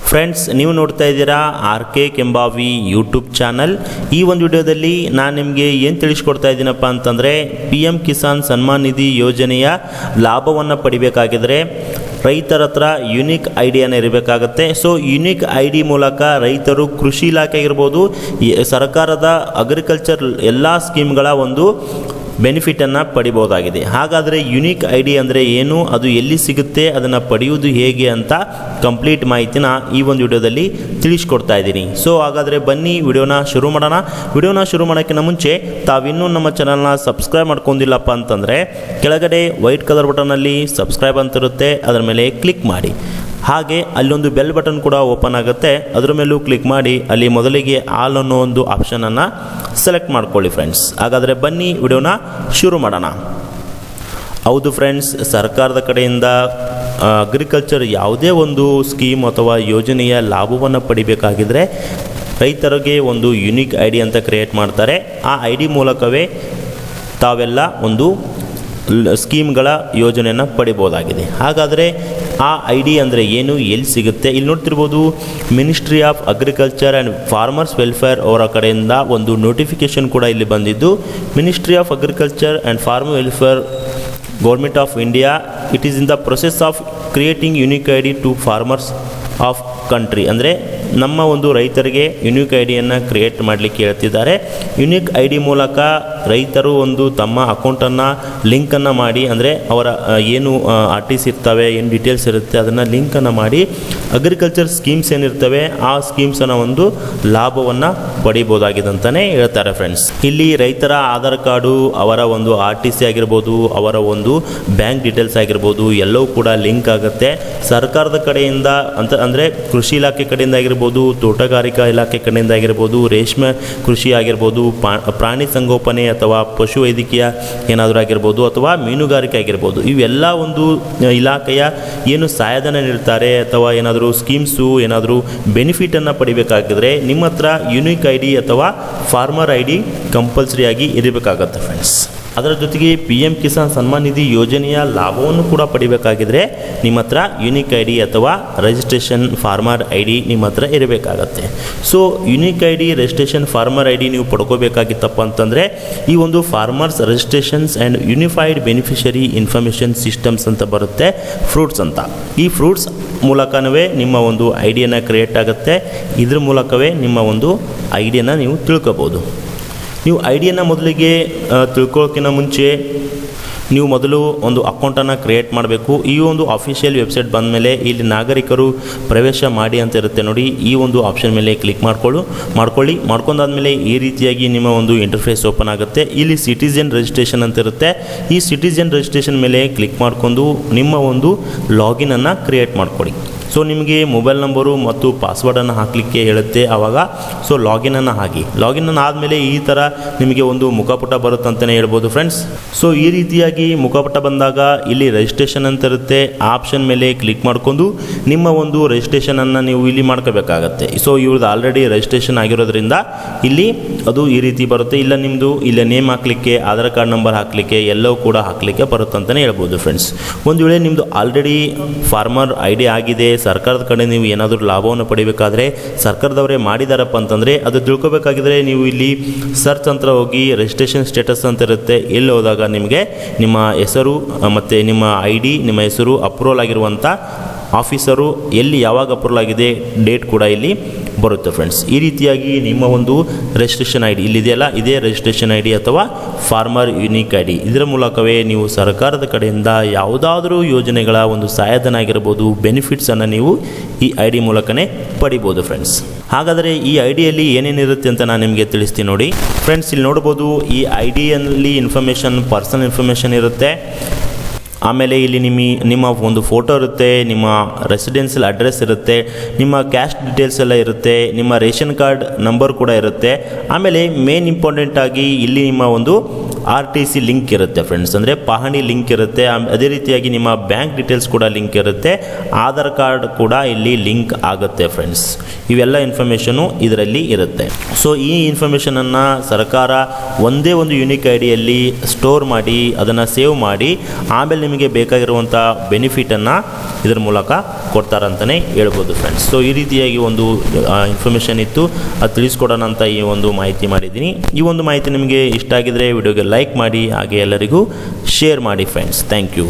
Friends, ನೀವು ನೋಡ್ತಾ ಇದ್ದೀರಾ RK ಕೆಂಬಾವಿ ಯೂಟ್ಯೂಬ್ ಚಾನಲ್. ಈ ಒಂದು ವಿಡಿಯೋದಲ್ಲಿ ನಾನು ನಿಮಗೆ ಏನು ತಿಳಿಸ್ಕೊಡ್ತಾ ಇದ್ದೀನಪ್ಪ ಅಂತಂದರೆ, PM ಕಿಸಾನ್ ಸನ್ಮಾನ್ ನಿಧಿ ಯೋಜನೆಯ ಲಾಭವನ್ನು ಪಡಿಬೇಕಾಗಿದ್ರೆ ರೈತರ ಹತ್ರ ಯುನಿಕ್ ಐಡಿಯನ್ನು ಇರಬೇಕಾಗತ್ತೆ. ಸೊ ಯುನಿಕ್ ಐಡಿ ಮೂಲಕ ರೈತರು ಕೃಷಿ ಇಲಾಖೆ ಆಗಿರ್ಬೋದು, ಸರ್ಕಾರದ ಅಗ್ರಿಕಲ್ಚರ್ ಎಲ್ಲ ಸ್ಕೀಮ್ಗಳ ಒಂದು ಬೆನಿಫಿಟನ್ನು ಪಡಿಬೋದಾಗಿದೆ. ಹಾಗಾದರೆ ಯುನಿಕ್ ಐಡಿ ಅಂದರೆ ಏನು, ಅದು ಎಲ್ಲಿ ಸಿಗುತ್ತೆ, ಅದನ್ನು ಪಡೆಯುವುದು ಹೇಗೆ ಅಂತ ಕಂಪ್ಲೀಟ್ ಮಾಹಿತಿನ ಈ ಒಂದು ವಿಡಿಯೋದಲ್ಲಿ ತಿಳಿಸ್ಕೊಡ್ತಾ ಇದ್ದೀನಿ. ಸೊ ಹಾಗಾದರೆ ಬನ್ನಿ ವಿಡಿಯೋನ ಶುರು ಮಾಡೋಣ. ವಿಡಿಯೋನ ಶುರು ಮಾಡೋಕ್ಕಿಂತ ಮುಂಚೆ ತಾವಿನ್ನೂ ನಮ್ಮ ಚಾನಲ್ನ ಸಬ್ಸ್ಕ್ರೈಬ್ ಮಾಡ್ಕೊಂಡಿಲ್ಲಪ್ಪ ಅಂತಂದರೆ ಕೆಳಗಡೆ ವೈಟ್ ಕಲರ್ ಬಟನಲ್ಲಿ ಸಬ್ಸ್ಕ್ರೈಬ್ ಅಂತಿರುತ್ತೆ, ಅದರ ಮೇಲೆ ಕ್ಲಿಕ್ ಮಾಡಿ. ಹಾಗೆ ಅಲ್ಲೊಂದು ಬೆಲ್ ಬಟನ್ ಕೂಡ ಓಪನ್ ಆಗುತ್ತೆ, ಅದರ ಮೇಲೂ ಕ್ಲಿಕ್ ಮಾಡಿ ಅಲ್ಲಿ ಮೊದಲಿಗೆ ಆಲ್ ಅನ್ನೋ ಒಂದು ಆಪ್ಷನನ್ನು ಸೆಲೆಕ್ಟ್ ಮಾಡ್ಕೊಳ್ಳಿ ಫ್ರೆಂಡ್ಸ್. ಹಾಗಾದರೆ ಬನ್ನಿ ವಿಡಿಯೋನ ಶುರು ಮಾಡೋಣ. ಹೌದು ಫ್ರೆಂಡ್ಸ್, ಸರ್ಕಾರದ ಕಡೆಯಿಂದ ಅಗ್ರಿಕಲ್ಚರ್ ಯಾವುದೇ ಒಂದು ಸ್ಕೀಮ್ ಅಥವಾ ಯೋಜನೆಯ ಲಾಭವನ್ನು ಪಡಿಬೇಕಾಗಿದ್ದರೆ ರೈತರಿಗೆ ಒಂದು ಯುನಿಕ್ ಐಡಿ ಅಂತ ಕ್ರಿಯೇಟ್ ಮಾಡ್ತಾರೆ. ಆ ಐಡಿ ಮೂಲಕವೇ ತಾವೆಲ್ಲ ಒಂದು ಸ್ಕೀಮ್ಗಳ ಯೋಜನೆಯನ್ನು ಪಡಿಬೋದಾಗಿದೆ. ಹಾಗಾದರೆ ಆ ಐಡಿ ಅಂದರೆ ಏನು, ಎಲ್ಲಿ ಸಿಗುತ್ತೆ? ಇಲ್ಲಿ ನೋಡ್ತಿರ್ಬೋದು, ministry of agriculture and farmers welfare ಅವರ ಕಡೆಯಿಂದ ಒಂದು ನೋಟಿಫಿಕೇಷನ್ ಕೂಡ ಇಲ್ಲಿ ಬಂದಿದ್ದು, ministry of agriculture and farmer welfare government of India, it is in the process of creating unique ID to farmers of country. ಅಂದರೆ ನಮ್ಮ ಒಂದು ರೈತರಿಗೆ ಯುನಿಕ್ ಐಡಿಯನ್ನು ಕ್ರಿಯೇಟ್ ಮಾಡಲಿಕ್ಕೆ ಹೇಳ್ತಿದ್ದಾರೆ. ಯುನಿಕ್ ಐಡಿ ಮೂಲಕ ರೈತರು ಒಂದು ತಮ್ಮ ಅಕೌಂಟನ್ನು ಲಿಂಕನ್ನು ಮಾಡಿ, ಅಂದರೆ ಅವರ ಏನು RTC ಇರ್ತವೆ, ಏನು ಡೀಟೇಲ್ಸ್ ಇರುತ್ತೆ ಅದನ್ನು ಲಿಂಕನ್ನು ಮಾಡಿ ಅಗ್ರಿಕಲ್ಚರ್ ಸ್ಕೀಮ್ಸ್ ಏನಿರ್ತವೆ ಆ ಸ್ಕೀಮ್ಸನ್ನು ಒಂದು ಲಾಭವನ್ನು ಪಡಿಬೋದಾಗಿದೆ ಅಂತಲೇ ಹೇಳ್ತಾರೆ ಫ್ರೆಂಡ್ಸ್. ಇಲ್ಲಿ ರೈತರ ಆಧಾರ್ ಕಾರ್ಡು, ಅವರ ಒಂದು RTC ಆಗಿರ್ಬೋದು, ಅವರ ಒಂದು ಬ್ಯಾಂಕ್ ಡೀಟೇಲ್ಸ್ ಆಗಿರ್ಬೋದು, ಎಲ್ಲವೂ ಕೂಡ ಲಿಂಕ್ ಆಗುತ್ತೆ. ಸರ್ಕಾರದ ಕಡೆಯಿಂದ ಅಂದರೆ ಕೃಷಿ ಇಲಾಖೆ ಕಡೆಯಿಂದ ಆಗಿರ್ಬೋದು, ತೋಟಗಾರಿಕಾ ಇಲಾಖೆ ಕಡೆಯಿಂದ ಆಗಿರ್ಬೋದು, ರೇಷ್ಮೆ ಕೃಷಿ ಆಗಿರ್ಬೋದು, ಪ್ರಾಣಿ ಸಂಗೋಪನೆ ಅಥವಾ ಪಶು ವೈದ್ಯಕೀಯ ಏನಾದರೂ ಆಗಿರ್ಬೋದು, ಅಥವಾ ಮೀನುಗಾರಿಕೆ ಆಗಿರ್ಬೋದು, ಇವೆಲ್ಲ ಒಂದು ಇಲಾಖೆಯ ಏನು ಸಹಾಯಧನ ನೀಡ್ತಾರೆ ಅಥವಾ ಏನಾದರೂ ಸ್ಕೀಮ್ಸು ಏನಾದರೂ ಬೆನಿಫಿಟನ್ನು ಪಡಿಬೇಕಾಗಿದ್ರೆ ನಿಮ್ಮ ಹತ್ರ ಯುನಿಕ್ ಐಡಿ ಅಥವಾ ಫಾರ್ಮರ್ ಐಡಿ ಕಂಪಲ್ಸರಿಯಾಗಿ ಇರಬೇಕಾಗತ್ತೆ ಫ್ರೆಂಡ್ಸ್. ಅದರ ಜೊತೆಗೆ PM ಕಿಸಾನ್ ಸನ್ಮಾನ್ ನಿಧಿ ಯೋಜನೆಯ ಲಾಭವನ್ನು ಕೂಡ ಪಡಿಬೇಕಾಗಿದ್ರೆ ನಿಮ್ಮ ಹತ್ರ ಯುನಿಕ್ ಐಡಿ ಅಥವಾ ರಿಜಿಸ್ಟ್ರೇಷನ್ ಫಾರ್ಮರ್ ಐಡಿ ನಿಮ್ಮ ಹತ್ರ ಇರಬೇಕಾಗತ್ತೆ. So unique ID, registration farmer ID ನೀವು ಪಡ್ಕೋಬೇಕಾಗಿತ್ತಪ್ಪ ಅಂತಂದರೆ ಈ ಒಂದು farmers registrations and unified beneficiary information systems ಅಂತ ಬರುತ್ತೆ, ಫ್ರೂಟ್ಸ್ ಅಂತ. ಈ ಫ್ರೂಟ್ಸ್ ಮೂಲಕವೇ ನಿಮ್ಮ ಒಂದು ಐಡಿಯನ್ನು ಕ್ರಿಯೇಟ್ ಆಗುತ್ತೆ. ಇದ್ರ ಮೂಲಕವೇ ನಿಮ್ಮ ಒಂದು ಐಡಿಯನ್ನು ನೀವು ತಿಳ್ಕೊಬೋದು. ನೀವು ಐಡಿಯನ್ನು ಮೊದಲಿಗೆ ತಿಳ್ಕೊಳ್ಳೋಕ್ಕಿಂತ ಮುಂಚೆ ನೀವು ಮೊದಲು ಒಂದು ಅಕೌಂಟನ್ನು ಕ್ರಿಯೇಟ್ ಮಾಡಬೇಕು. ಈ ಒಂದು ಅಫಿಷಿಯಲ್ ವೆಬ್ಸೈಟ್ ಬಂದ ಮೇಲೆ ಇಲ್ಲಿ ನಾಗರಿಕರು ಪ್ರವೇಶ ಮಾಡಿ ಅಂತ ಇರುತ್ತೆ ನೋಡಿ, ಈ ಒಂದು ಆಪ್ಷನ್ ಮೇಲೆ ಕ್ಲಿಕ್ ಮಾಡ್ಕೊಂಡಾದ್ಮೇಲೆ ಈ ರೀತಿಯಾಗಿ ನಿಮ್ಮ ಒಂದು ಇಂಟರ್ಫೇಸ್ ಓಪನ್ ಆಗುತ್ತೆ. ಇಲ್ಲಿ ಸಿಟಿಜನ್ ರಿಜಿಸ್ಟ್ರೇಷನ್ ಅಂತ ಇರುತ್ತೆ. ಈ ಸಿಟಿಜನ್ ರಿಜಿಸ್ಟ್ರೇಷನ್ ಮೇಲೆ ಕ್ಲಿಕ್ ಮಾಡಿಕೊಂಡು ನಿಮ್ಮ ಒಂದು ಲಾಗಿನನ್ನು ಕ್ರಿಯೇಟ್ ಮಾಡ್ಕೊಳ್ಳಿ. ಸೊ ನಿಮಗೆ ಮೊಬೈಲ್ ನಂಬರು ಮತ್ತು ಪಾಸ್ವರ್ಡನ್ನು ಹಾಕಲಿಕ್ಕೆ ಹೇಳುತ್ತೆ ಆವಾಗ. ಸೊ ಲಾಗಿನನ್ನು ಹಾಕಿ. ಲಾಗಿನನ್ನು ಆದಮೇಲೆ ಈ ಥರ ನಿಮಗೆ ಒಂದು ಮುಖಪುಟ ಬರುತ್ತೆ ಅಂತಲೇ ಹೇಳ್ಬೋದು ಫ್ರೆಂಡ್ಸ್. ಸೊ ಈ ರೀತಿಯಾಗಿ ಮುಖಪುಟ ಬಂದಾಗ ಇಲ್ಲಿ ರಿಜಿಸ್ಟ್ರೇಷನ್ ಅಂತ ಇರುತ್ತೆ. ಆ ಆಪ್ಷನ್ ಮೇಲೆ ಕ್ಲಿಕ್ ಮಾಡಿಕೊಂಡು ನಿಮ್ಮ ಒಂದು ರಿಜಿಸ್ಟ್ರೇಷನನ್ನು ನೀವು ಇಲ್ಲಿ ಮಾಡ್ಕೋಬೇಕಾಗತ್ತೆ. ಸೊ ಇವ್ರದ್ದು ಆಲ್ರೆಡಿ ರಿಜಿಸ್ಟ್ರೇಷನ್ ಆಗಿರೋದ್ರಿಂದ ಇಲ್ಲಿ ಅದು ಈ ರೀತಿ ಬರುತ್ತೆ. ಇಲ್ಲ ನಿಮ್ಮದು ಇಲ್ಲೇ ನೇಮ್ ಹಾಕಲಿಕ್ಕೆ, ಆಧಾರ್ ಕಾರ್ಡ್ ನಂಬರ್ ಹಾಕಲಿಕ್ಕೆ, ಎಲ್ಲವೂ ಕೂಡ ಹಾಕಲಿಕ್ಕೆ ಬರುತ್ತೆ ಅಂತಲೇ ಹೇಳ್ಬೋದು ಫ್ರೆಂಡ್ಸ್. ಒಂದು ವೇಳೆ ನಿಮ್ಮದು ಆಲ್ರೆಡಿ ಫಾರ್ಮರ್ ಐಡಿ ಆಗಿದೆ, ಸರ್ಕಾರದ ಕಡೆ ನೀವು ಏನಾದರೂ ಲಾಭವನ್ನು ಪಡಿಬೇಕಾದ್ರೆ ಸರ್ಕಾರದವರೇ ಮಾಡಿದಾರಪ್ಪ ಅಂತಂದರೆ ಅದು ತಿಳ್ಕೊಬೇಕಾಗಿದ್ರೆ ನೀವು ಇಲ್ಲಿ ಸರ್ಚ್ ಅಂತ ಹೋಗಿ ರಿಜಿಸ್ಟ್ರೇಷನ್ ಸ್ಟೇಟಸ್ ಅಂತ ಇರುತ್ತೆ. ಎಲ್ಲಿ ಹೋದಾಗ ನಿಮಗೆ ನಿಮ್ಮ ಹೆಸರು ಮತ್ತು ನಿಮ್ಮ ಐಡಿ, ನಿಮ್ಮ ಹೆಸರು ಅಪ್ರೂವಲ್ ಆಗಿರುವಂಥ ಆಫೀಸರು ಎಲ್ಲಿ ಯಾವಾಗ ಅಪ್ರೂವಲ್ ಆಗಿದೆ ಡೇಟ್ ಕೂಡ ಇಲ್ಲಿ ಬರುತ್ತೆ ಫ್ರೆಂಡ್ಸ್. ಈ ರೀತಿಯಾಗಿ ನಿಮ್ಮ ಒಂದು ರಿಜಿಸ್ಟ್ರೇಷನ್ ಐಡಿ ಇಲ್ಲಿದೆಯಲ್ಲ, ಇದೇ ರಿಜಿಸ್ಟ್ರೇಷನ್ ಐಡಿ ಅಥವಾ ಫಾರ್ಮರ್ ಯುನಿಕ್ ಐಡಿ, ಇದರ ಮೂಲಕವೇ ನೀವು ಸರ್ಕಾರದ ಕಡೆಯಿಂದ ಯಾವುದಾದ್ರೂ ಯೋಜನೆಗಳ ಒಂದು ಸಹಾಯಧನ ಆಗಿರ್ಬೋದು, ಬೆನಿಫಿಟ್ಸನ್ನು ನೀವು ಈ ಐಡಿ ಮೂಲಕನೇ ಪಡಿಬೋದು ಫ್ರೆಂಡ್ಸ್. ಹಾಗಾದರೆ ಈ ಐಡಿಯಲ್ಲಿ ಏನೇನಿರುತ್ತೆ ಅಂತ ನಾನು ನಿಮಗೆ ತಿಳಿಸ್ತೀನಿ ನೋಡಿ ಫ್ರೆಂಡ್ಸ್. ಇಲ್ಲಿ ನೋಡ್ಬೋದು, ಈ ಐಡಿಯಲ್ಲಿ ಇನ್ಫಾರ್ಮೇಷನ್, ಪರ್ಸನಲ್ ಇನ್ಫಾರ್ಮೇಷನ್ ಇರುತ್ತೆ. ಆಮೇಲೆ ಇಲ್ಲಿ ನಿಮ್ಮ ಒಂದು ಫೋಟೋ ಇರುತ್ತೆ, ನಿಮ್ಮ ರೆಸಿಡೆನ್ಷಿಯಲ್ ಅಡ್ರೆಸ್ ಇರುತ್ತೆ, ನಿಮ್ಮ ಕ್ಯಾಸ್ಟ್ ಡೀಟೇಲ್ಸ್ ಎಲ್ಲ ಇರುತ್ತೆ, ನಿಮ್ಮ ರೇಷನ್ ಕಾರ್ಡ್ ನಂಬರ್ ಕೂಡ ಇರುತ್ತೆ. ಆಮೇಲೆ ಮೇನ್ ಇಂಪಾರ್ಟೆಂಟ್ ಆಗಿ ಇಲ್ಲಿ ನಿಮ್ಮ ಒಂದು RTC ಲಿಂಕ್ ಇರುತ್ತೆ ಫ್ರೆಂಡ್ಸ್, ಅಂದರೆ ಪಹಣಿ ಲಿಂಕ್ ಇರುತ್ತೆ. ಅದೇ ರೀತಿಯಾಗಿ ನಿಮ್ಮ ಬ್ಯಾಂಕ್ ಡೀಟೇಲ್ಸ್ ಕೂಡ ಲಿಂಕ್ ಇರುತ್ತೆ, ಆಧಾರ್ ಕಾರ್ಡ್ ಕೂಡ ಇಲ್ಲಿ ಲಿಂಕ್ ಆಗುತ್ತೆ ಫ್ರೆಂಡ್ಸ್. ಇವೆಲ್ಲ ಇನ್ಫಾರ್ಮೇಷನು ಇದರಲ್ಲಿ ಇರುತ್ತೆ. ಸೊ ಈ ಇನ್ಫಾರ್ಮೇಷನನ್ನು ಸರ್ಕಾರ ಒಂದೇ ಒಂದು ಯುನಿಕ್ ಐಡಿಯಲ್ಲಿ ಸ್ಟೋರ್ ಮಾಡಿ ಅದನ್ನು ಸೇವ್ ಮಾಡಿ ಆಮೇಲೆ ನಿಮಗೆ ಬೇಕಾಗಿರುವಂಥ ಬೆನಿಫಿಟನ್ನು ಇದರ ಮೂಲಕ ಕೊಡ್ತಾರಂತಲೇ ಹೇಳ್ಬೋದು ಫ್ರೆಂಡ್ಸ್. ಸೊ ಈ ರೀತಿಯಾಗಿ ಒಂದು ಇನ್ಫಾರ್ಮೇಷನ್ ಇತ್ತು, ಅದು ತಿಳಿಸ್ಕೊಡೋಣ ಅಂತ ಈ ಒಂದು ಮಾಹಿತಿ ಮಾಡಿದ್ದೀನಿ. ಈ ಒಂದು ಮಾಹಿತಿ ನಿಮಗೆ ಇಷ್ಟ ಆಗಿದರೆ ವಿಡಿಯೋಗೆ ಲೈಕ್ ಮಾಡಿ, ಹಾಗೆ ಎಲ್ಲರಿಗೂ ಶೇರ್ ಮಾಡಿ ಫ್ರೆಂಡ್ಸ್. Thank you.